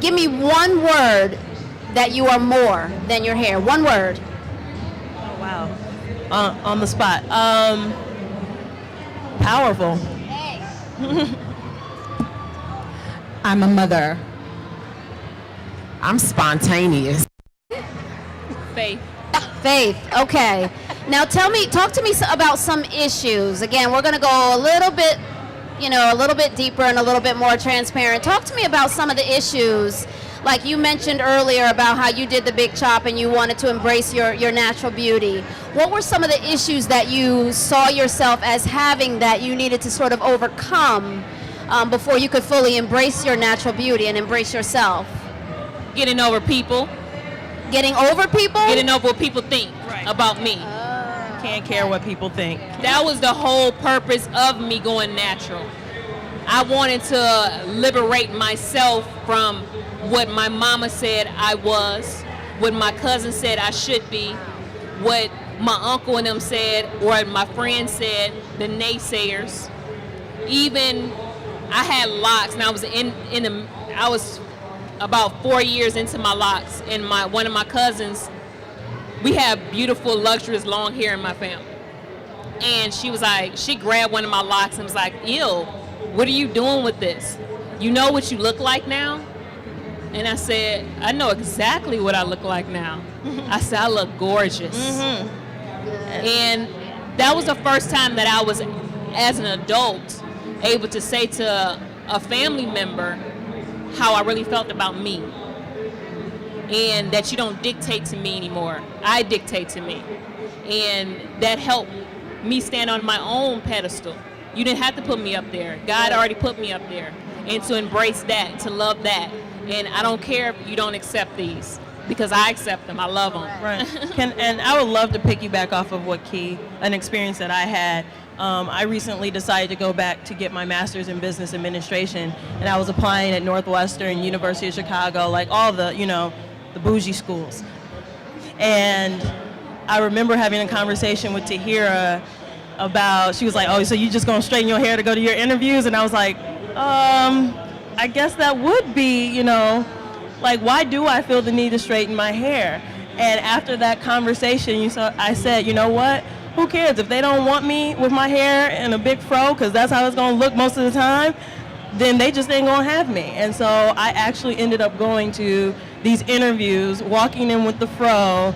Give me one word that you are more than your hair. One word. Oh, wow. On the spot. Powerful. Hey. I'm a mother. I'm spontaneous. Faith. Faith. Okay. Now talk to me about some issues. Again, we're going to go a little bit, a little bit deeper and a little bit more transparent. Talk to me about some of the issues. Like you mentioned earlier about how you did the big chop and you wanted to embrace your natural beauty. What were some of the issues that you saw yourself as having that you needed to sort of overcome before you could fully embrace your natural beauty and embrace yourself? Getting over people. Getting over people? Getting over what people think about me. Can't care what people think. That was the whole purpose of me going natural. I wanted to liberate myself from what my mama said I was, what my cousin said I should be, what my uncle and them said, or my friends said, the naysayers. Even I had locks, and I was about 4 years into my locks, and one of my cousins, we have beautiful, luxurious long hair in my family. And she was like, she grabbed one of my locks and was like, ew, what are you doing with this? You know what you look like now? And I said, I know exactly what I look like now. I said, I look gorgeous. Mm-hmm. And that was the first time that I was, as an adult, able to say to a family member how I really felt about me. And that you don't dictate to me anymore. I dictate to me. And that helped me stand on my own pedestal. You didn't have to put me up there. God already put me up there. And to embrace that, to love that. And I don't care if you don't accept these, because I accept them. I love them. Right. And I would love to piggyback off of an experience that I had. I recently decided to go back to get my master's in business administration, and I was applying at Northwestern, University of Chicago, like all the, the bougie schools. And I remember having a conversation with Tahira about, she was like, oh, so you just gonna straighten your hair to go to your interviews? And I was like, I guess that would be, like, why do I feel the need to straighten my hair? And after that conversation, I said, you know what? Who cares? If they don't want me with my hair in a big fro, because that's how it's going to look most of the time, then they just ain't going to have me. And so I actually ended up going to these interviews, walking in with the fro,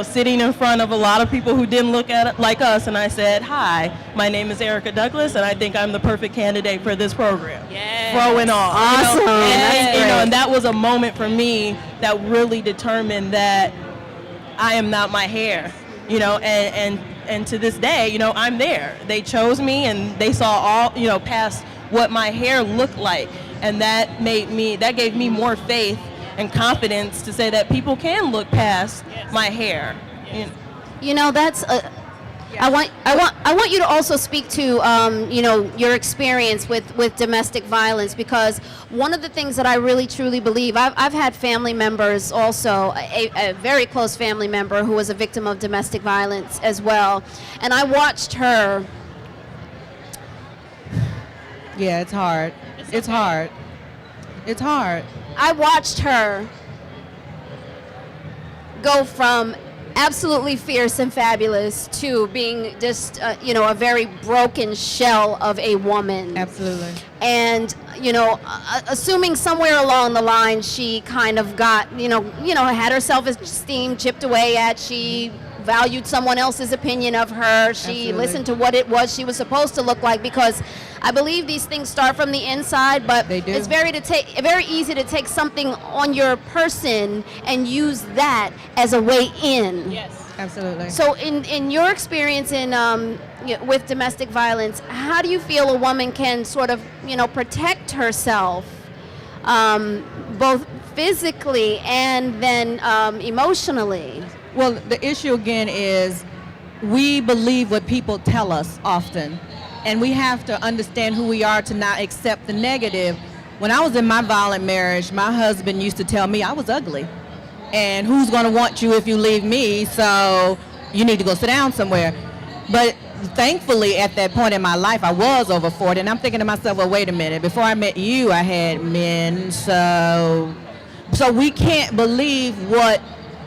sitting in front of a lot of people who didn't look at it like us, and I said, hi, my name is Erica Douglas, and I think I'm the perfect candidate for this program. Yes. Fro and all. Awesome. And that was a moment for me that really determined that I am not my hair, and to this day, I'm there. They chose me, and they saw all, past what my hair looked like, and that gave me more faith and confidence to say that people can look past my hair. That's I want you to also speak to your experience with domestic violence, because one of the things that I really truly believe, I've had family members also, a very close family member who was a victim of domestic violence as well, and I watched her. Yeah, it's hard. It's hard. It's hard. I watched her go from absolutely fierce and fabulous to being just, a very broken shell of a woman. Absolutely. And, assuming somewhere along the line she kind of got, had her self-esteem chipped away at, she valued someone else's opinion of her, she Absolutely. listened to what it was she was supposed to look like, because I believe these things start from the inside, but They do. it's very easy to take something on your person and use that as a way in. Yes. Absolutely. So in your experience with domestic violence, how do you feel a woman can sort of, protect herself, both physically and then emotionally? Well, the issue again is we believe what people tell us often, and we have to understand who we are to not accept the negative. When I was in my violent marriage, my husband used to tell me I was ugly, and who's going to want you if you leave me, so you need to go sit down somewhere. But thankfully, at that point in my life, I was over 40, and I'm thinking to myself, well, wait a minute, before I met you, I had men, so So we can't believe what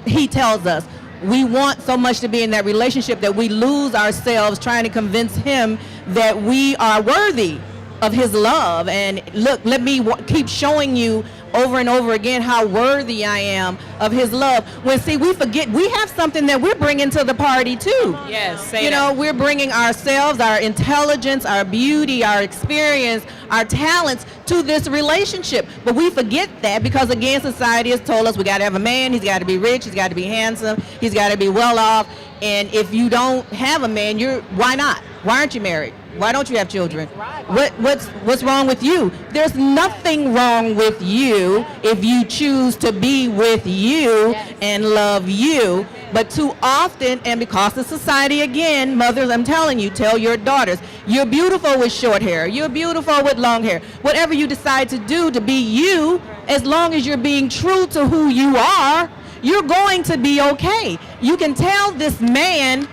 he tells us. We want so much to be in that relationship that we lose ourselves trying to convince him that we are worthy of his love. And look, let me keep showing you over and over again how worthy I am of his love. When, see, we forget we have something that we're bringing to the party too. Yes, say You know, we're bringing ourselves, our intelligence, our beauty, our experience, our talents to this relationship. But we forget that because, again, society has told us we got to have a man, he's got to be rich, he's got to be handsome, he's got to be well off. And if you don't have a man, why not? Why aren't you married? Why don't you have children? What's wrong with you? There's nothing wrong with you if you choose to be with you and love you. But too often, and because of society, again, mothers, I'm telling you, tell your daughters, you're beautiful with short hair, you're beautiful with long hair. Whatever you decide to do to be you, as long as you're being true to who you are, you're going to be okay. You can tell this man,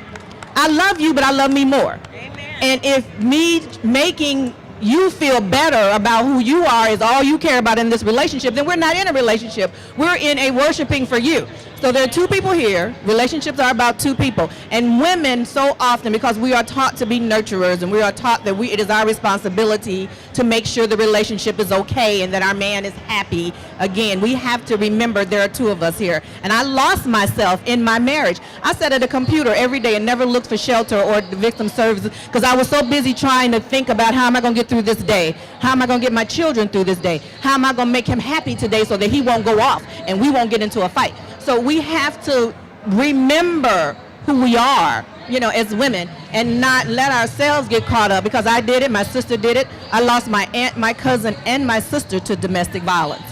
I love you, but I love me more. And if me making you feel better about who you are is all you care about in this relationship, then we're not in a relationship. We're in a worshiping for you. So there are two people here. Relationships are about two people. And women so often, because we are taught to be nurturers and we are taught that it is our responsibility to make sure the relationship is okay and that our man is happy. Again, we have to remember there are two of us here. And I lost myself in my marriage. I sat at a computer every day and never looked for shelter or victim services because I was so busy trying to think about how am I going to get through this day? How am I going to get my children through this day? How am I going to make him happy today so that he won't go off and we won't get into a fight? So we have to remember who we are, you know, as women, and not let ourselves get caught up, because I did it, my sister did it. I lost my aunt, my cousin, and my sister to domestic violence.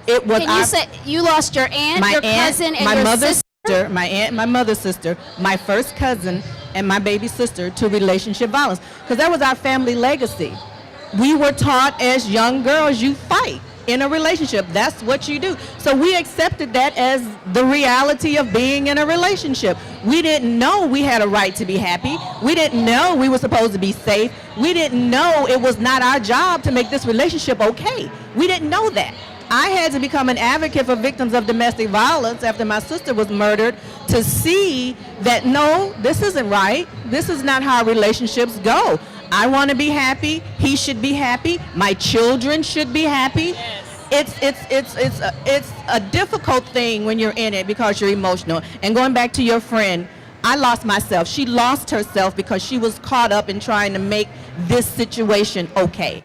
It was Can you say you lost your aunt, your cousin, and my your mother's sister? My aunt, my mother's sister, my first cousin, and my baby sister to relationship violence, because that was our family legacy. We were taught as young girls, you fight in a relationship. That's what you do. So we accepted that as the reality of being in a relationship. We didn't know we had a right to be happy. We didn't know we were supposed to be safe. We didn't know it was not our job to make this relationship okay. We didn't know that. I had to become an advocate for victims of domestic violence after my sister was murdered to see that, no, this isn't right. This is not how relationships go. I want to be happy. He should be happy. My children should be happy. It's a difficult thing when you're in it because you're emotional. And going back to your friend, I lost myself. She lost herself because she was caught up in trying to make this situation okay.